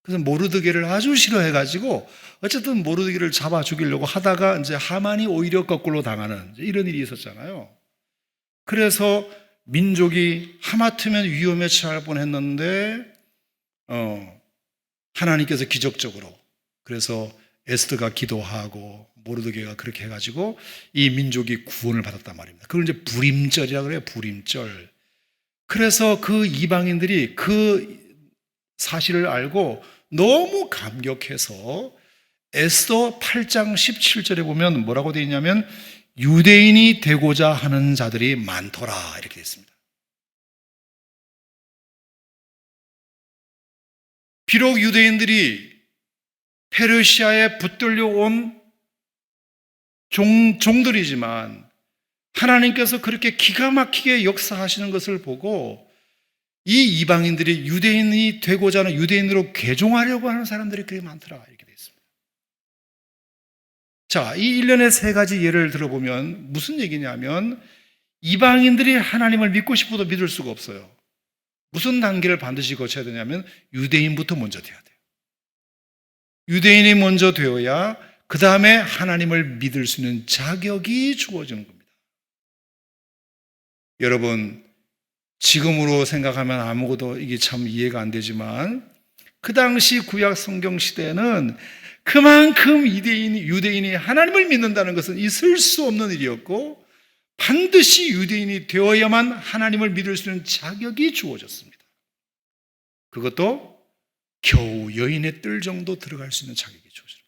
그래서 모르드게를 아주 싫어해가지고 어쨌든 모르드게를 잡아 죽이려고 하다가 이제 하만이 오히려 거꾸로 당하는 이런 일이 있었잖아요. 그래서 민족이 하마터면 위험에 처할 뻔했는데 하나님께서 기적적으로 그래서 에스더가 기도하고 모르드게가 그렇게 해가지고 이 민족이 구원을 받았단 말입니다. 그걸 이제 불임절이라고 그래요. 불임절. 그래서 그 이방인들이 그 사실을 알고 너무 감격해서 에스더 8장 17절에 보면 뭐라고 되어 있냐면 유대인이 되고자 하는 자들이 많더라 이렇게 되어 있습니다. 비록 유대인들이 페르시아에 붙들려 온 종들이지만 하나님께서 그렇게 기가 막히게 역사하시는 것을 보고 이 이방인들이 유대인이 되고자 하는 유대인으로 개종하려고 하는 사람들이 그렇게 많더라 이렇게 되어 있습니다. 자, 이 일련의 세 가지 예를 들어보면 무슨 얘기냐면 이방인들이 하나님을 믿고 싶어도 믿을 수가 없어요. 무슨 단계를 반드시 거쳐야 되냐면 유대인부터 먼저 돼야 돼요. 유대인이 먼저 되어야 그 다음에 하나님을 믿을 수 있는 자격이 주어지는 겁니다. 여러분 지금으로 생각하면 아무것도 이게 참 이해가 안 되지만 그 당시 구약 성경 시대에는 그만큼 유대인이 하나님을 믿는다는 것은 있을 수 없는 일이었고 반드시 유대인이 되어야만 하나님을 믿을 수 있는 자격이 주어졌습니다. 그것도 겨우 여인의 뜰 정도 들어갈 수 있는 자격이 주어져요.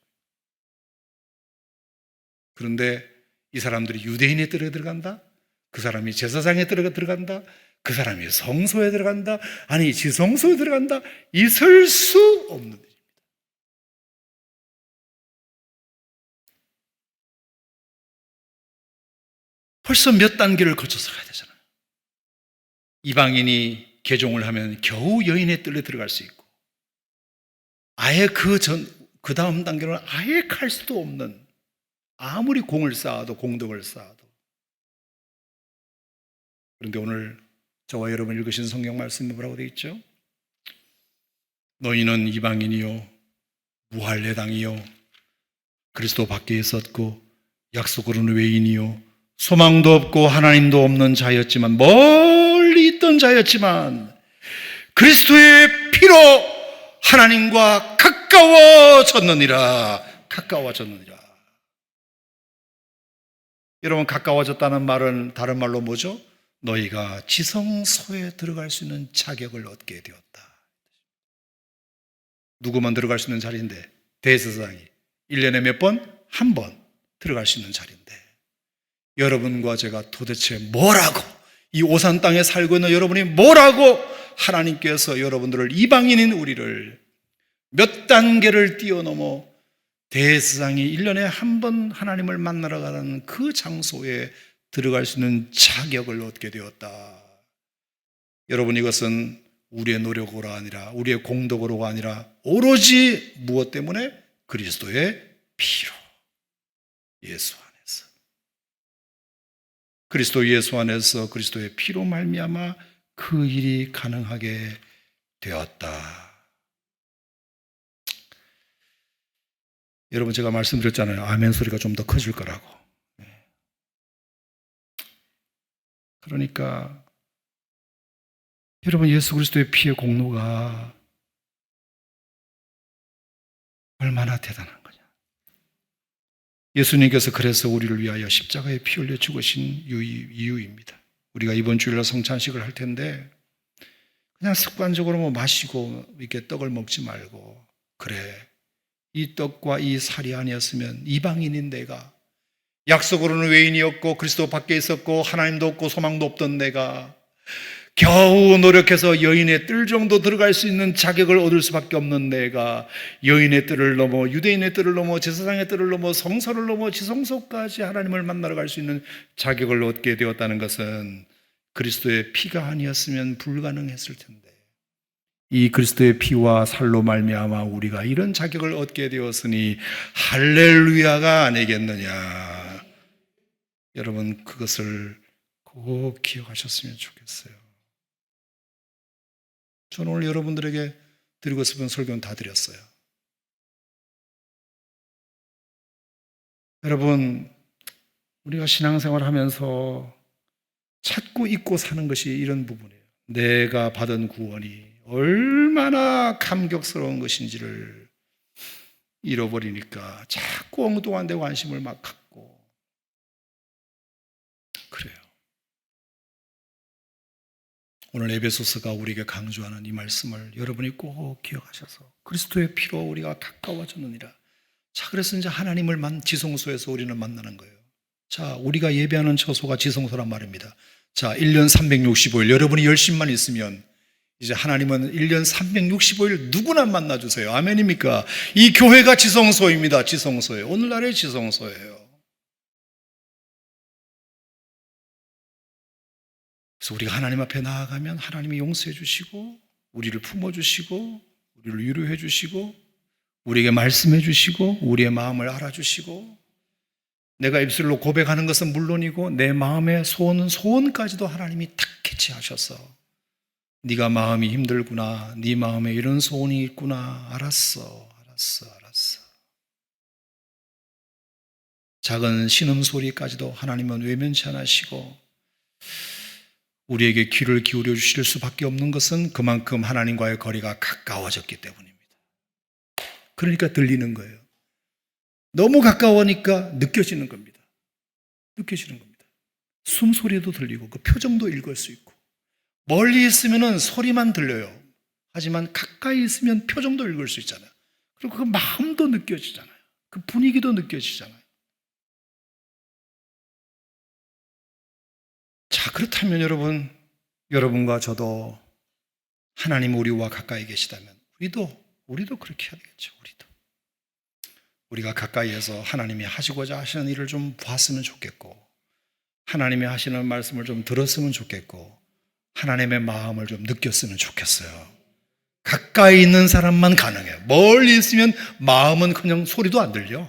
그런데 이 사람들이 유대인의 뜰에 들어간다? 그 사람이 제사장의 뜰에 들어간다? 그 사람이 성소에 들어간다? 아니 지성소에 들어간다? 있을 수 없는 일입니다. 벌써 몇 단계를 거쳐서 가야 되잖아요. 이방인이 개종을 하면 겨우 여인의 뜰에 들어갈 수 있고 아예 그 다음 단계는 아예 갈 수도 없는 아무리 공을 쌓아도 공덕을 쌓아도 그런데 오늘 저와 여러분 읽으신 성경 말씀이 뭐라고 되어 있죠? 너희는 이방인이요 무할례당이요 그리스도 밖에 있었고 약속으로는 외인이요 소망도 없고 하나님도 없는 자였지만 멀리 있던 자였지만 그리스도의 피로 하나님과 가까워졌느니라. 여러분 가까워졌다는 말은 다른 말로 뭐죠? 너희가 지성소에 들어갈 수 있는 자격을 얻게 되었다. 누구만 들어갈 수 있는 자리인데 대제사장이 1년에 몇 번? 한 번 들어갈 수 있는 자리인데 여러분과 제가 도대체 뭐라고 이 오산 땅에 살고 있는 여러분이 뭐라고 하나님께서 여러분들을 이방인인 우리를 몇 단계를 뛰어넘어 대제사장이 1년에 한 번 하나님을 만나러 가는 그 장소에 들어갈 수 있는 자격을 얻게 되었다. 여러분 이것은 우리의 노력으로 아니라 우리의 공덕으로가 아니라 오로지 무엇 때문에? 그리스도의 피로 예수 안에서 그리스도 예수 안에서 그리스도의 피로 말미암아 그 일이 가능하게 되었다. 여러분, 제가 말씀드렸잖아요. 아멘 소리가 좀 더 커질 거라고. 그러니까 여러분, 예수 그리스도의 피의 공로가 얼마나 대단한 거냐. 예수님께서 그래서 우리를 위하여 십자가에 피 흘려 죽으신 이유입니다. 우리가 이번 주일날 성찬식을 할 텐데 그냥 습관적으로 뭐 마시고 이렇게 떡을 먹지 말고, 그래, 이 떡과 이 살이 아니었으면 이방인인 내가, 약속으로는 외인이었고 그리스도 밖에 있었고 하나님도 없고 소망도 없던 내가 겨우 노력해서 여인의 뜰 정도 들어갈 수 있는 자격을 얻을 수밖에 없는 내가 여인의 뜰을 넘어 유대인의 뜰을 넘어 제사장의 뜰을 넘어 성소를 넘어 지성소까지 하나님을 만나러 갈 수 있는 자격을 얻게 되었다는 것은 그리스도의 피가 아니었으면 불가능했을 텐데, 이 그리스도의 피와 살로 말미암아 우리가 이런 자격을 얻게 되었으니 할렐루야가 아니겠느냐. 여러분, 그것을 꼭 기억하셨으면 좋겠어요. 저는 오늘 여러분들에게 드리고 싶은 설교는 다 드렸어요. 여러분, 우리가 신앙생활 하면서 찾고 잊고 사는 것이 이런 부분이에요. 내가 받은 구원이 얼마나 감격스러운 것인지를 잃어버리니까 자꾸 엉뚱한 데 관심을 막 갖고 그래요. 오늘 에베소서가 우리에게 강조하는 이 말씀을 여러분이 꼭 기억하셔서 그리스도의 피로 우리가 가까워졌느니라. 자, 그래서 이제 하나님을 지성소에서 우리는 만나는 거예요. 자, 우리가 예배하는 처소가 지성소란 말입니다. 자, 1년 365일 여러분이 열심만 있으면 이제 하나님은 1년 365일 누구나 만나주세요. 아멘입니까? 이 교회가 지성소입니다. 지성소예요. 오늘날의 지성소예요. 그래서 우리가 하나님 앞에 나아가면 하나님이 용서해 주시고 우리를 품어주시고 우리를 위로해 주시고 우리에게 말씀해 주시고 우리의 마음을 알아주시고, 내가 입술로 고백하는 것은 물론이고 내 마음의 소원까지도 하나님이 탁 캐치하셔서 네가 마음이 힘들구나, 네 마음에 이런 소원이 있구나, 알았어. 작은 신음소리까지도 하나님은 외면치 않으시고 우리에게 귀를 기울여 주실 수밖에 없는 것은 그만큼 하나님과의 거리가 가까워졌기 때문입니다. 그러니까 들리는 거예요. 너무 가까우니까 느껴지는 겁니다. 숨소리도 들리고 그 표정도 읽을 수 있고, 멀리 있으면 소리만 들려요. 하지만 가까이 있으면 표정도 읽을 수 있잖아요. 그리고 그 마음도 느껴지잖아요. 그 분위기도 느껴지잖아요. 자, 그렇다면 여러분과 저도 하나님 우리와 가까이 계시다면 우리도 그렇게 해야 되겠죠. 우리가 가까이에서 하나님이 하시고자 하시는 일을 좀 봤으면 좋겠고, 하나님이 하시는 말씀을 좀 들었으면 좋겠고, 하나님의 마음을 좀 느꼈으면 좋겠어요. 가까이 있는 사람만 가능해요. 멀리 있으면 마음은 그냥 소리도 안 들려.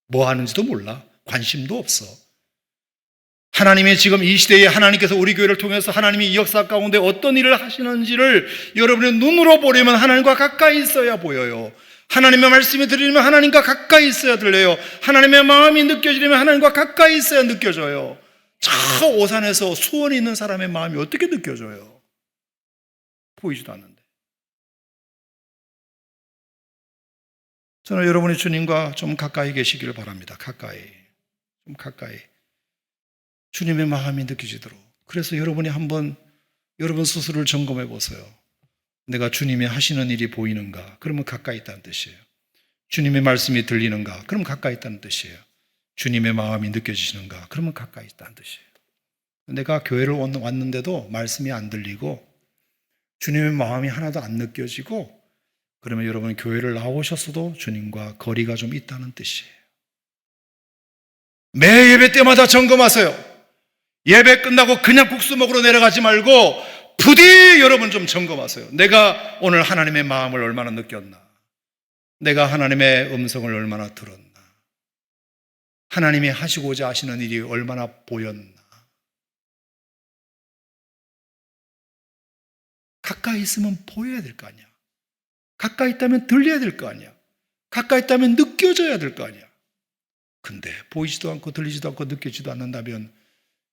뭐 하는지도 몰라. 관심도 없어. 하나님의 지금 이 시대에 하나님께서 우리 교회를 통해서 하나님이 이 역사 가운데 어떤 일을 하시는지를 여러분의 눈으로 보려면 하나님과 가까이 있어야 보여요. 하나님의 말씀이 들리면 하나님과 가까이 있어야 들려요. 하나님의 마음이 느껴지려면 하나님과 가까이 있어야 느껴져요. 저 오산에서 수원에 있는 사람의 마음이 어떻게 느껴져요? 보이지도 않는데. 저는 여러분이 주님과 좀 가까이 계시기를 바랍니다. 좀 가까이. 주님의 마음이 느껴지도록. 그래서 여러분이 한번 여러분 스스로를 점검해 보세요. 내가 주님이 하시는 일이 보이는가? 그러면 가까이 있다는 뜻이에요. 주님의 말씀이 들리는가? 그러면 가까이 있다는 뜻이에요. 주님의 마음이 느껴지시는가? 그러면 가까이 있다는 뜻이에요. 내가 교회를 왔는데도 말씀이 안 들리고 주님의 마음이 하나도 안 느껴지고, 그러면 여러분 교회를 나오셨어도 주님과 거리가 좀 있다는 뜻이에요. 매 예배 때마다 점검하세요. 예배 끝나고 그냥 국수 먹으러 내려가지 말고 부디 여러분 좀 점검하세요. 내가 오늘 하나님의 마음을 얼마나 느꼈나? 내가 하나님의 음성을 얼마나 들었나? 하나님이 하시고자 하시는 일이 얼마나 보였나? 가까이 있으면 보여야 될 거 아니야. 가까이 있다면 들려야 될 거 아니야. 가까이 있다면 느껴져야 될 거 아니야. 근데 보이지도 않고 들리지도 않고 느껴지도 않는다면,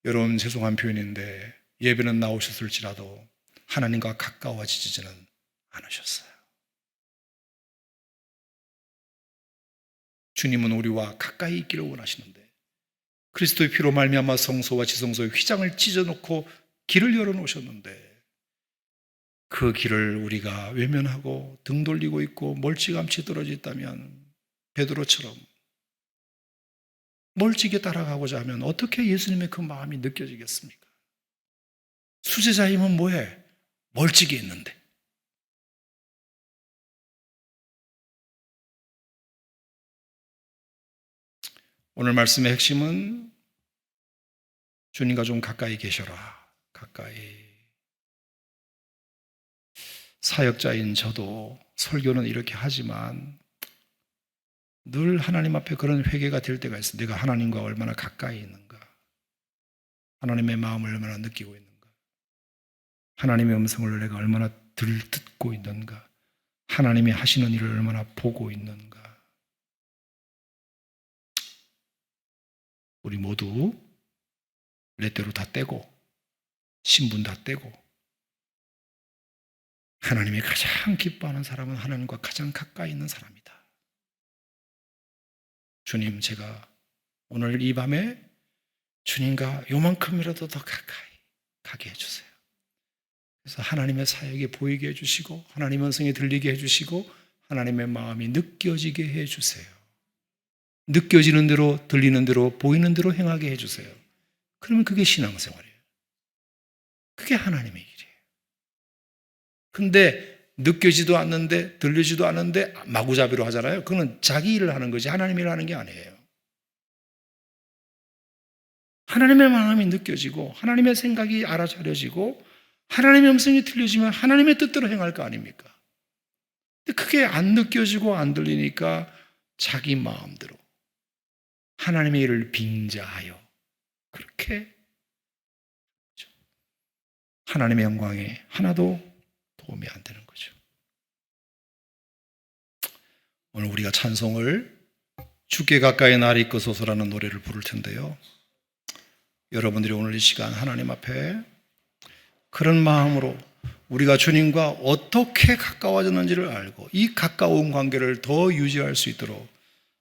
여러분, 죄송한 표현인데 예배는 나오셨을지라도 하나님과 가까워지지는 않으셨어요. 주님은 우리와 가까이 있기를 원하시는데 그리스도의 피로 말미암아 성소와 지성소의 휘장을 찢어놓고 길을 열어놓으셨는데, 그 길을 우리가 외면하고 등 돌리고 있고 멀찌감치 떨어져 있다면, 베드로처럼 멀찍이 따라가고자 하면 어떻게 예수님의 그 마음이 느껴지겠습니까? 수제자이면 뭐해? 멀찍이 있는데. 오늘 말씀의 핵심은 주님과 좀 가까이 계셔라. 가까이. 사역자인 저도 설교는 이렇게 하지만 늘 하나님 앞에 그런 회개가 될 때가 있어요. 내가 하나님과 얼마나 가까이 있는가, 하나님의 마음을 얼마나 느끼고 있는가, 하나님의 음성을 내가 얼마나 듣고 있는가, 하나님이 하시는 일을 얼마나 보고 있는가. 우리 모두 렛대로 다 떼고 신분 다 떼고, 하나님이 가장 기뻐하는 사람은 하나님과 가장 가까이 있는 사람이다. 주님, 제가 오늘 이 밤에 주님과 요만큼이라도 더 가까이 가게 해주세요. 그래서 하나님의 사역이 보이게 해주시고, 하나님의 음성이 들리게 해주시고, 하나님의 마음이 느껴지게 해주세요. 느껴지는 대로, 들리는 대로, 보이는 대로 행하게 해주세요. 그러면 그게 신앙생활이에요. 그게 하나님의 일이에요. 근데 느껴지도 않는데, 들리지도 않는데 마구잡이로 하잖아요. 그건 자기 일을 하는 거지 하나님 일을 하는 게 아니에요. 하나님의 마음이 느껴지고, 하나님의 생각이 알아차려지고, 하나님의 음성이 들려지면 하나님의 뜻대로 행할 거 아닙니까? 근데 그게 안 느껴지고 안 들리니까 자기 마음대로 하나님의 일을 빙자하여 그렇게 하나님의 영광에 하나도 도움이 안 되는 거죠. 오늘 우리가 찬송을 주께 가까이 날 이끄소서라는 노래를 부를 텐데요, 여러분들이 오늘 이 시간 하나님 앞에 그런 마음으로 우리가 주님과 어떻게 가까워졌는지를 알고 이 가까운 관계를 더 유지할 수 있도록,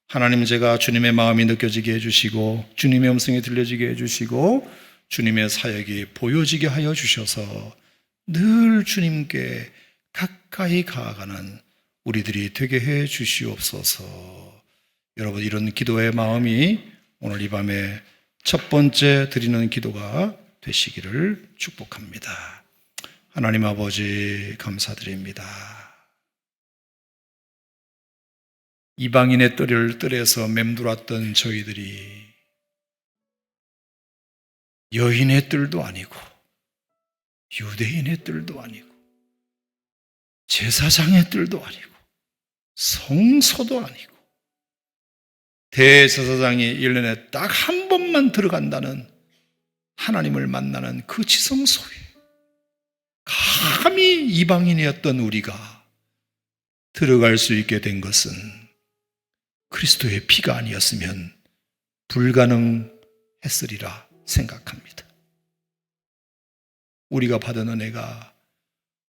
하나님, 제가 주님의 마음이 느껴지게 해주시고, 주님의 음성이 들려지게 해주시고, 주님의 사역이 보여지게 하여 주셔서 늘 주님께 가까이 가가는 우리들이 되게 해 주시옵소서. 여러분, 이런 기도의 마음이 오늘 이 밤에 첫 번째 드리는 기도가 되시기를 축복합니다. 하나님 아버지, 감사드립니다. 이방인의 뜰에서 맴돌았던 저희들이 여인의 뜰도 아니고 유대인의 뜰도 아니고 제사장의 뜰도 아니고 성소도 아니고 대제사장이 1년에 딱 한 번만 들어간다는 하나님을 만나는 그 지성소에 감히 이방인이었던 우리가 들어갈 수 있게 된 것은 그리스도의 피가 아니었으면 불가능했으리라 생각합니다. 우리가 받은 은혜가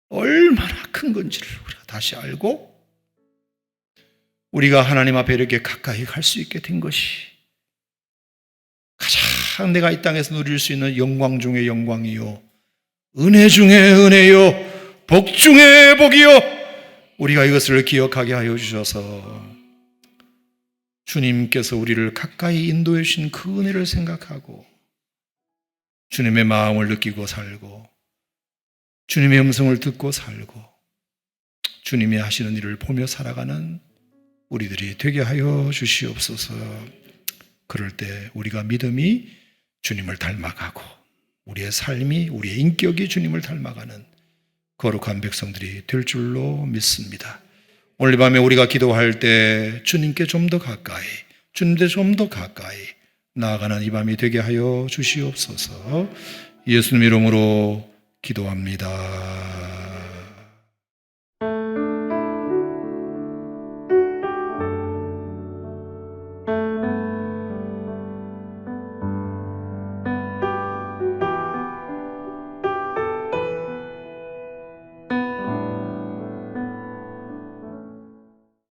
얼마나 큰 건지를 우리가 다시 알고, 우리가 하나님 앞에 이렇게 가까이 갈 수 있게 된 것이 가장 내가 이 땅에서 누릴 수 있는 영광 중의 영광이요, 은혜 중의 은혜요, 복 중의 복이요, 우리가 이것을 기억하게 하여 주셔서 주님께서 우리를 가까이 인도해 주신 그 은혜를 생각하고 주님의 마음을 느끼고 살고, 주님의 음성을 듣고 살고, 주님이 하시는 일을 보며 살아가는 우리들이 되게 하여 주시옵소서. 그럴 때 우리가 믿음이 주님을 닮아가고, 우리의 삶이, 우리의 인격이 주님을 닮아가는 거룩한 백성들이 될 줄로 믿습니다. 오늘 밤에 우리가 기도할 때 주님께 좀 더 가까이, 주님께 좀 더 가까이 나아가는 이 밤이 되게 하여 주시옵소서. 예수님 이름으로 기도합니다.